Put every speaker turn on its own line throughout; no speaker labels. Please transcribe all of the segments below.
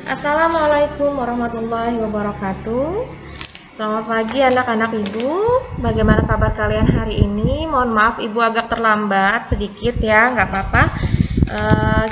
Assalamualaikum warahmatullahi wabarakatuh. Selamat pagi anak-anak ibu. Bagaimana kabar kalian hari ini? Mohon maaf ibu agak terlambat sedikit ya, nggak apa-apa.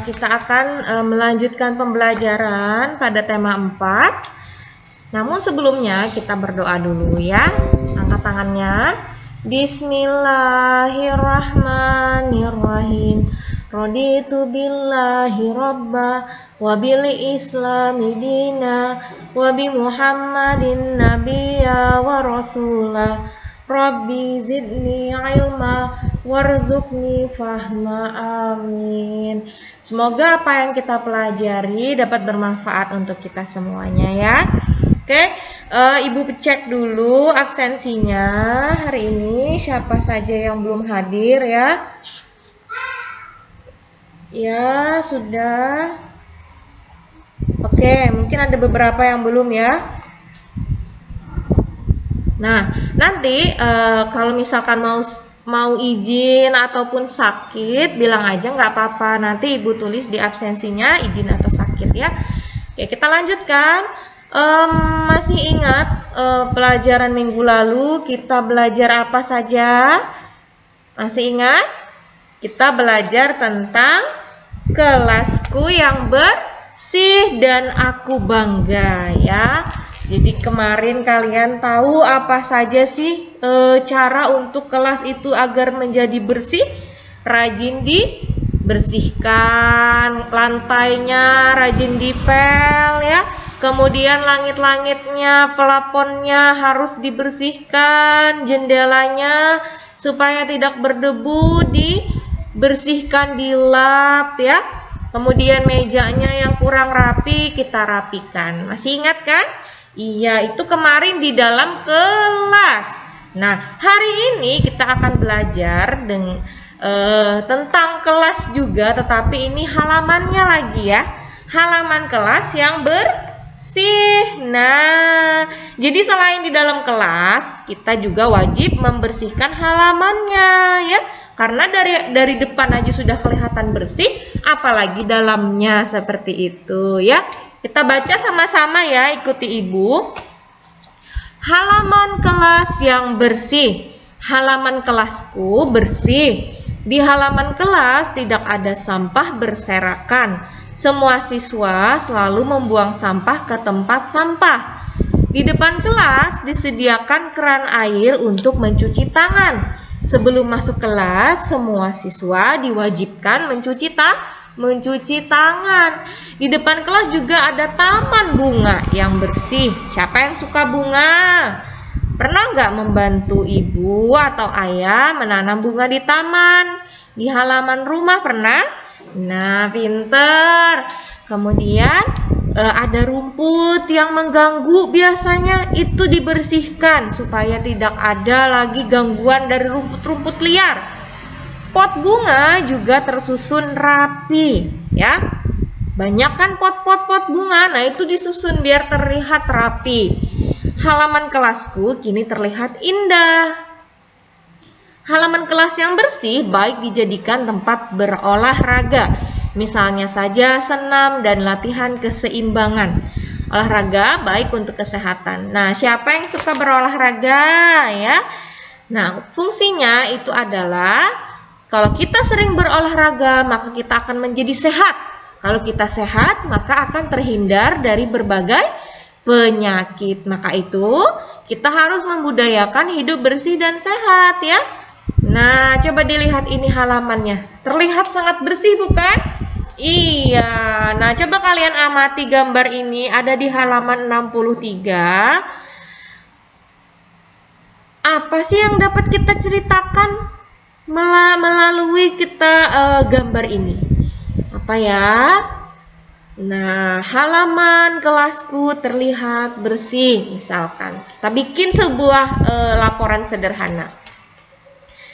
Kita akan melanjutkan pembelajaran pada tema 4. Namun sebelumnya kita berdoa dulu ya. Angkat tangannya. Bismillahirrahmanirrahim. Raditu billahi robba wa bil islami dina wa bi muhammadin nabiyya wa rasulah. Rabbi zidni ilma warzuqni fahma, amin. Semoga apa yang kita pelajari dapat bermanfaat untuk kita semuanya ya. Oke, ibu cek dulu absensinya hari ini, siapa saja yang belum hadir ya. Ya, sudah. Oke, mungkin ada beberapa yang belum ya. Nah, nanti kalau misalkan mau izin ataupun sakit, bilang aja nggak apa-apa. Nanti ibu tulis di absensinya izin atau sakit ya. Oke, kita lanjutkan. Masih ingat pelajaran minggu lalu kita belajar apa saja? Masih ingat? Kita belajar tentang kelasku yang bersih dan aku bangga ya. Jadi kemarin kalian tahu apa saja sih cara untuk kelas itu agar menjadi bersih? Rajin dibersihkan, lantainya rajin dipel ya. Kemudian langit-langitnya, pelaponnya harus dibersihkan, jendelanya supaya tidak berdebu dibersihkan, dilap ya. Kemudian mejanya yang kurang rapi kita rapikan. Masih ingat kan? Iya, itu kemarin di dalam kelas. Nah, hari ini kita akan belajar tentang kelas juga, tetapi ini halamannya lagi ya. Halaman kelas yang bersih. Nah, jadi selain di dalam kelas, kita juga wajib membersihkan halamannya ya. Karena dari depan aja sudah kelihatan bersih, apalagi dalamnya seperti itu ya. Kita baca sama-sama ya, ikuti ibu. Halaman kelas yang bersih. Halaman kelasku bersih. Di halaman kelas tidak ada sampah berserakan. Semua siswa selalu membuang sampah ke tempat sampah. Di depan kelas disediakan keran air untuk mencuci tangan. Sebelum masuk kelas, semua siswa diwajibkan mencuci tangan. Di depan kelas juga ada taman bunga yang bersih. Siapa yang suka bunga? Pernah nggak membantu ibu atau ayah menanam bunga di taman? Di halaman rumah pernah? Nah, pinter. Kemudian ada rumput yang mengganggu, biasanya itu dibersihkan supaya tidak ada lagi gangguan dari rumput-rumput liar. Pot bunga juga tersusun rapi ya. Banyak kan pot bunga, nah itu disusun biar terlihat rapi. Halaman kelasku kini terlihat indah. Halaman kelas yang bersih baik dijadikan tempat berolahraga. Misalnya saja senam dan latihan keseimbangan. Olahraga baik untuk kesehatan. Nah, siapa yang suka berolahraga ya? Nah, fungsinya itu adalah kalau kita sering berolahraga, maka kita akan menjadi sehat. Kalau kita sehat, maka akan terhindar dari berbagai penyakit. Maka itu, kita harus membudayakan hidup bersih dan sehat ya. Nah, coba dilihat ini halamannya. Terlihat sangat bersih bukan? Iya. Nah, coba kalian amati gambar ini ada di halaman 63. Apa sih yang dapat kita ceritakan melalui kita gambar ini? Apa ya? Nah, halaman kelasku terlihat bersih. Misalkan kita bikin sebuah laporan sederhana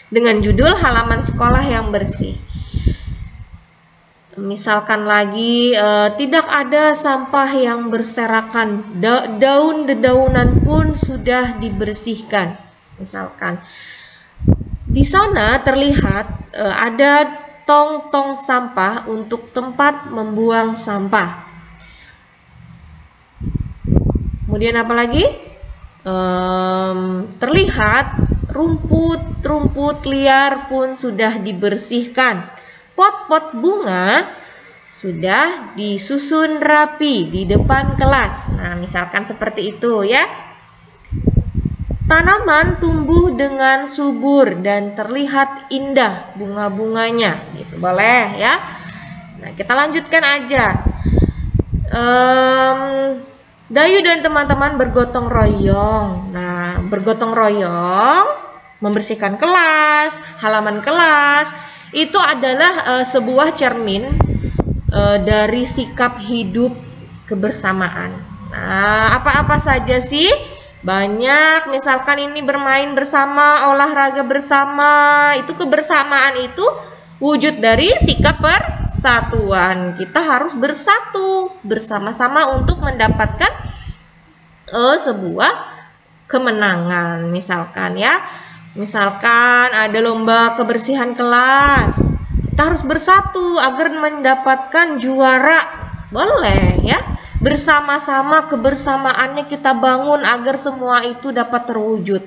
dengan judul halaman sekolah yang bersih. Misalkan lagi tidak ada sampah yang berserakan, dedaunan pun sudah dibersihkan. Misalkan di sana terlihat ada tong-tong sampah untuk tempat membuang sampah. Kemudian apa lagi? Terlihat rumput liar pun sudah dibersihkan. Pot-pot bunga sudah disusun rapi di depan kelas. Nah, misalkan seperti itu ya. Tanaman tumbuh dengan subur dan terlihat indah bunga-bunganya. Gitu, boleh ya. Nah, kita lanjutkan aja. Dayu dan teman-teman bergotong royong. Nah, bergotong royong membersihkan kelas, halaman kelas. Itu adalah sebuah cermin dari sikap hidup kebersamaan. Nah, apa-apa saja sih? Banyak, misalkan ini bermain bersama, olahraga bersama. Itu kebersamaan itu wujud dari sikap persatuan. Kita harus bersatu bersama-sama untuk mendapatkan sebuah kemenangan. Misalkan ya, misalkan ada lomba kebersihan kelas, kita harus bersatu agar mendapatkan juara. Boleh ya, bersama-sama kebersamaannya kita bangun agar semua itu dapat terwujud.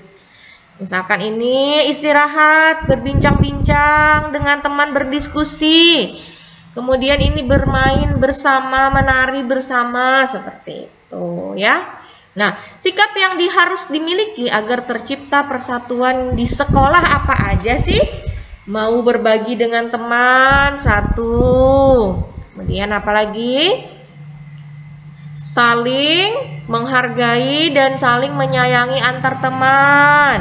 Misalkan ini istirahat, berbincang-bincang dengan teman, berdiskusi. Kemudian ini bermain bersama, menari bersama, seperti itu ya. Nah, sikap yang harus dimiliki agar tercipta persatuan di sekolah apa aja sih? Mau berbagi dengan teman, satu. Kemudian apa lagi? Saling menghargai dan saling menyayangi antar teman.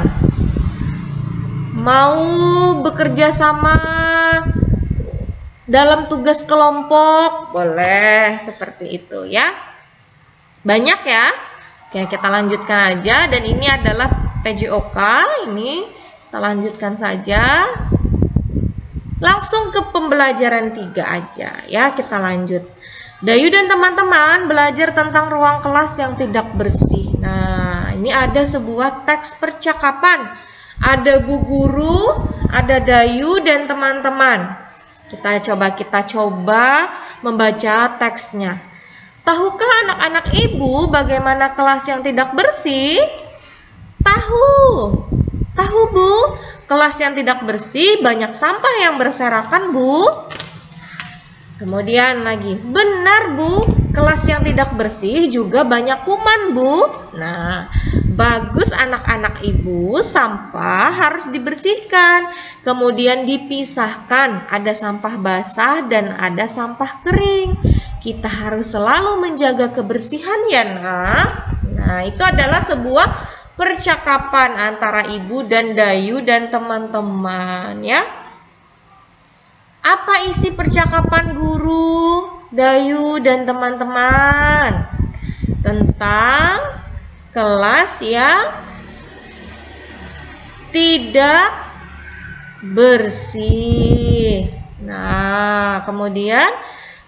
Mau bekerja sama dalam tugas kelompok, boleh seperti itu ya. Banyak ya. Oke, kita lanjutkan aja, dan ini adalah PJOK. Ini kita lanjutkan saja. Langsung ke pembelajaran 3 aja ya, kita lanjut. Dayu dan teman-teman belajar tentang ruang kelas yang tidak bersih. Nah, ini ada sebuah teks percakapan. Ada Bu Guru, ada Dayu dan teman-teman. Kita coba membaca teksnya. Tahukah anak-anak ibu bagaimana kelas yang tidak bersih? Tahu Bu, kelas yang tidak bersih banyak sampah yang berserakan Bu. Kemudian lagi, benar Bu, kelas yang tidak bersih juga banyak kuman Bu. Nah, bagus anak-anak ibu, sampah harus dibersihkan. Kemudian dipisahkan, ada sampah basah dan ada sampah kering. Kita harus selalu menjaga kebersihan ya nak. Nah, itu adalah sebuah percakapan antara ibu dan Dayu dan teman-teman ya. Apa isi percakapan guru, Dayu dan teman-teman? Tentang kelas yang tidak bersih. Nah, kemudian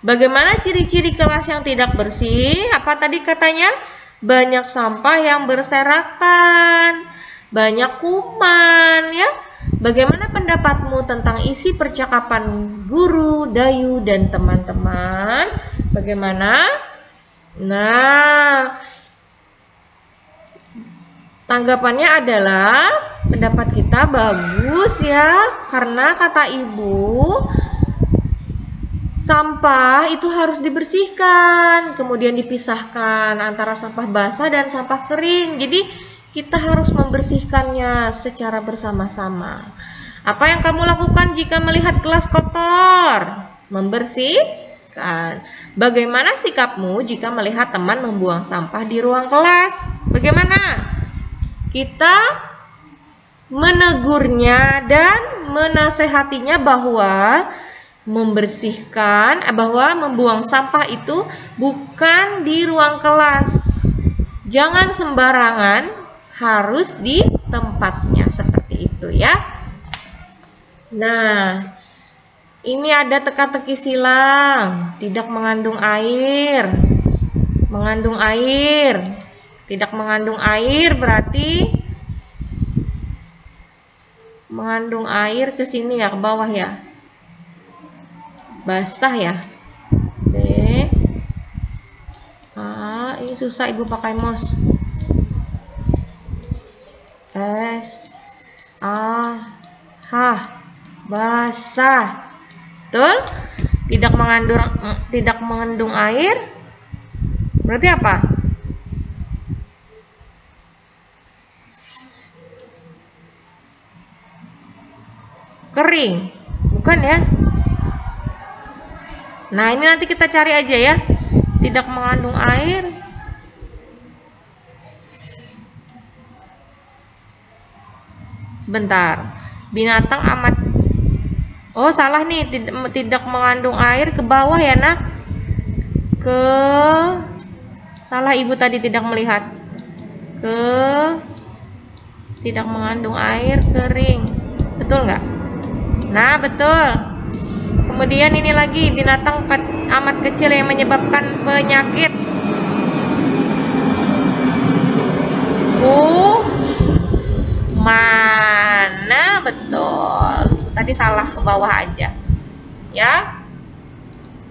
bagaimana ciri-ciri kelas yang tidak bersih? Apa tadi katanya? Banyak sampah yang berserakan, banyak kuman ya. Bagaimana pendapatmu tentang isi percakapan guru, Dayu dan teman-teman? Bagaimana? Nah, tanggapannya adalah pendapat kita bagus ya, karena kata ibu sampah itu harus dibersihkan, kemudian dipisahkan antara sampah basah dan sampah kering. Jadi kita harus membersihkannya secara bersama-sama. Apa yang kamu lakukan jika melihat kelas kotor? Membersihkan. Bagaimana sikapmu jika melihat teman membuang sampah di ruang kelas? Bagaimana? Kita menegurnya dan menasehatinya bahwa membuang sampah itu bukan di ruang kelas. Jangan sembarangan, harus di tempatnya, seperti itu ya. Nah, ini ada teka-teki silang. Tidak mengandung air. Mengandung air. Tidak mengandung air berarti mengandung air ke sini ya, ke bawah ya. Basah ya. B. A, ini susah ibu pakai mouse. Basah. Betul? Tidak mengandung air. Berarti apa? Kering. Bukan ya? Nah, ini nanti kita cari aja ya. Tidak mengandung air. Sebentar. Binatang amat. Oh, salah nih. Tidak mengandung air ke bawah ya, Nak. Salah, ibu tadi tidak melihat. Tidak mengandung air, kering. Betul nggak? Nah, betul. Kemudian ini lagi, binatang amat kecil yang menyebabkan penyakit. Mana? Betul. Tadi salah, ke bawah aja. Ya.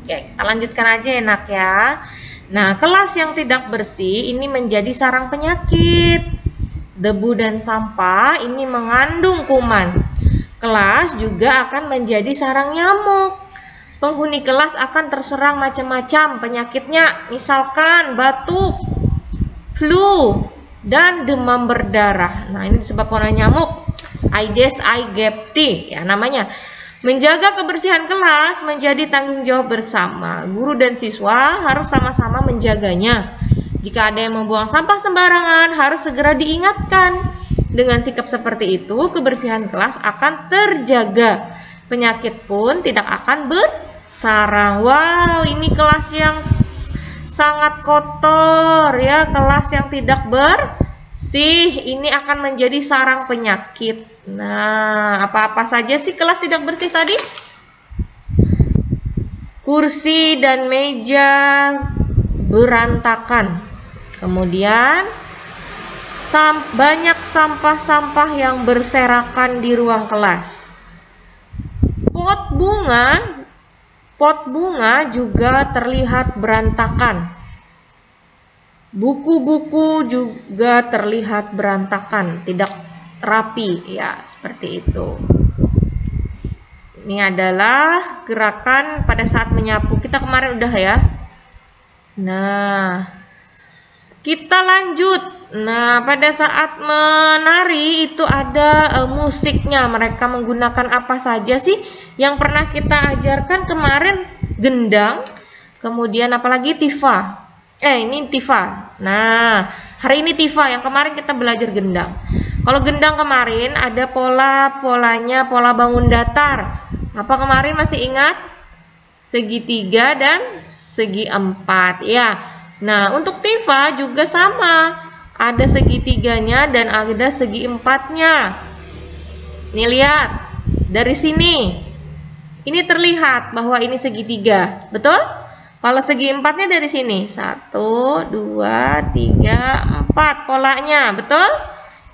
Oke, kita lanjutkan aja ya, Nak ya. Nah, kelas yang tidak bersih ini menjadi sarang penyakit. Debu dan sampah ini mengandung kuman. Kelas juga akan menjadi sarang nyamuk. Penghuni kelas akan terserang macam-macam penyakitnya, misalkan batuk, flu, dan demam berdarah. Nah, ini disebabkan oleh nyamuk Aedes aegypti ya namanya. Menjaga kebersihan kelas menjadi tanggung jawab bersama. Guru dan siswa harus sama-sama menjaganya. Jika ada yang membuang sampah sembarangan, harus segera diingatkan. Dengan sikap seperti itu, kebersihan kelas akan terjaga. Penyakit pun tidak akan bersarang. Wow, ini kelas yang sangat kotor ya, kelas yang tidak bersih. Ini akan menjadi sarang penyakit. Nah, apa-apa saja sih kelas tidak bersih tadi? Kursi dan meja berantakan. Kemudian banyak sampah-sampah yang berserakan di ruang kelas. Pot bunga juga terlihat berantakan. Buku-buku juga terlihat berantakan, tidak rapi ya, seperti itu. Ini adalah gerakan pada saat menyapu. Kita kemarin udah ya. Nah, kita lanjut. Nah, pada saat menari itu ada musiknya. Mereka menggunakan apa saja sih? Yang pernah kita ajarkan kemarin gendang. Kemudian apalagi tifa. Ini tifa. Nah, hari ini tifa. Yang kemarin kita belajar gendang. Kalau gendang kemarin ada polanya pola bangun datar. Apa kemarin masih ingat? Segitiga dan segi empat ya. Nah, untuk tifa juga sama. Ada segitiganya dan ada segi empatnya. Nih lihat, dari sini. Ini terlihat bahwa ini segitiga, betul? Kalau segi empatnya dari sini. 1, 2, 3, 4 polanya, betul?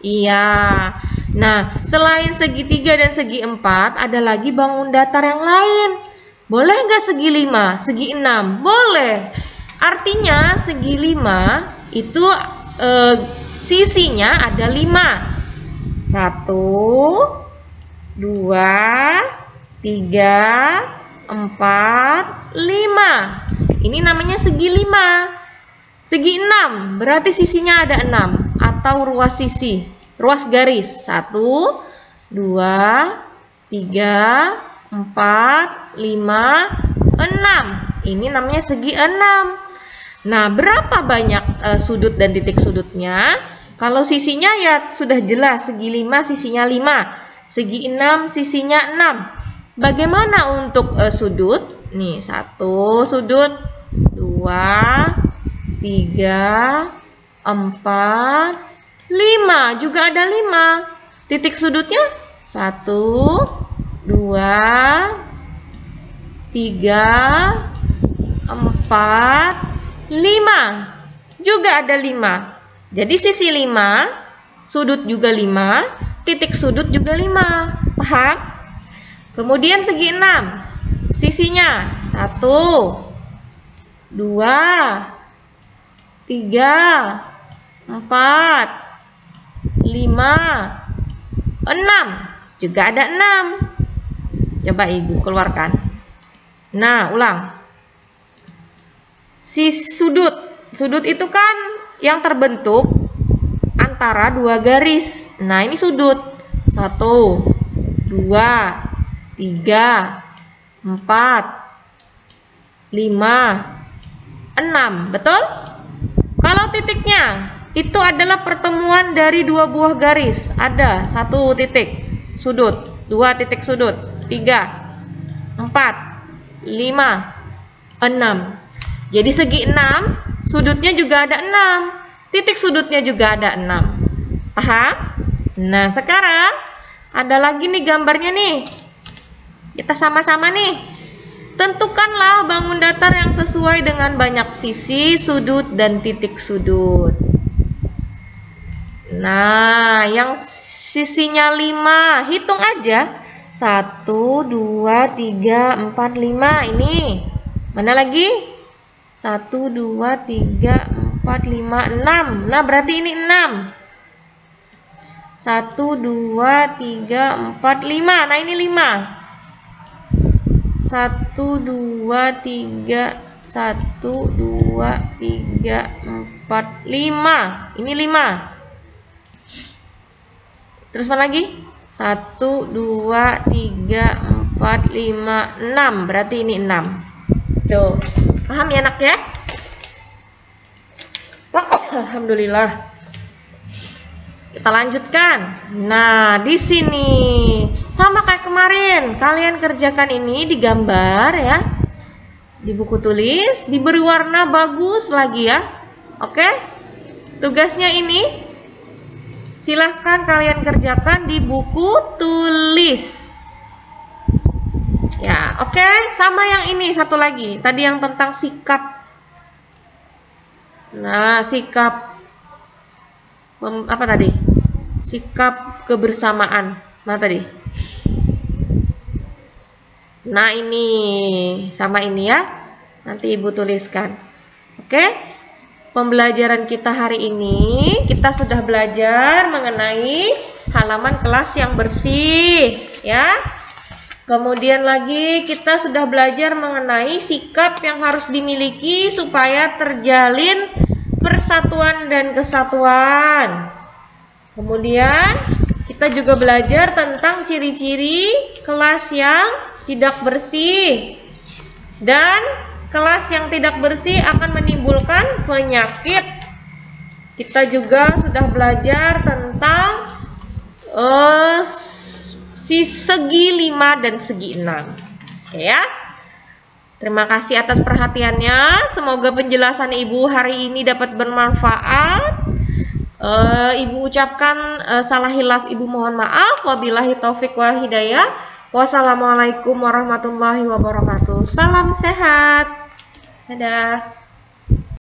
Iya. Nah, selain segitiga dan segi empat, ada lagi bangun datar yang lain. Boleh nggak segi 5, segi 6? Boleh. Artinya segi 5 itu sisinya ada 5. 1, 2, 3, 4, 5. Ini namanya segi 5. Segi 6 berarti sisinya ada 6 atau ruas sisi, ruas garis. 1, 2, 3, 4, 5, 6. Ini namanya segi 6. Nah, berapa banyak sudut dan titik sudutnya? Kalau sisinya ya sudah jelas, segi 5 sisinya 5, segi 6 sisinya 6. Bagaimana untuk sudut? Nih, 1 sudut, 2, 3, 4, 5. Juga ada 5. Titik sudutnya 1, 2, 3, 4, 5. Juga ada 5. Jadi sisi 5, sudut juga 5, titik sudut juga 5. Paham? Kemudian segi 6. Sisinya 1, 2, 3, 4, 5, 6. Juga ada 6. Coba Ibu keluarkan. Nah, ulang. Si sudut. Sudut itu kan yang terbentuk antara dua garis. Nah, ini sudut. 1, 2, 3, 4, 5, 6. Betul? Kalau titiknya itu adalah pertemuan dari dua buah garis. Ada 1 titik sudut, 2 titik sudut, 3, 4, 5, 6. Jadi segi 6, sudutnya juga ada 6. Titik sudutnya juga ada 6. Paham? Nah, sekarang ada lagi nih gambarnya nih. Kita sama-sama nih. Tentukanlah bangun datar yang sesuai dengan banyak sisi, sudut, dan titik sudut. Nah, yang sisinya 5, hitung aja. 1, 2, 3, 4, 5. Ini. Mana lagi? 1, 2, 3, 4, 5, 6. Nah, berarti ini 6. 1, 2, 3, 4, 5. Nah, ini 5. 1, 2, 3, 1, 2, 3, 4, 5. Ini 5. Terus mana lagi? 1, 2, 3, 4, 5, 6. Berarti ini 6. Tuh. Paham ya, anak ya? Alhamdulillah. Kita lanjutkan. Nah, di sini sama kayak kemarin, kalian kerjakan ini digambar ya. Di buku tulis, diberi warna bagus lagi ya. Oke? Tugasnya ini silahkan kalian kerjakan di buku tulis. Ya, oke. Sama yang ini satu lagi. Tadi yang tentang sikap. Nah, sikap apa tadi? Sikap kebersamaan. Mana tadi? Nah, ini sama ini ya. Nanti Ibu tuliskan. Oke? Pembelajaran kita hari ini kita sudah belajar mengenai halaman kelas yang bersih, ya. Kemudian lagi kita sudah belajar mengenai sikap yang harus dimiliki supaya terjalin persatuan dan kesatuan. Kemudian kita juga belajar tentang ciri-ciri kelas yang tidak bersih. Dan kelas yang tidak bersih akan menimbulkan penyakit. Kita juga sudah belajar tentang segi 5 dan segi 6. Oke ya. Terima kasih atas perhatiannya. Semoga penjelasan Ibu hari ini dapat bermanfaat. Ibu ucapkan salah hilaf Ibu mohon maaf. Wabillahi taufik wal hidayah. Wassalamualaikum warahmatullahi wabarakatuh. Salam sehat. Dadah.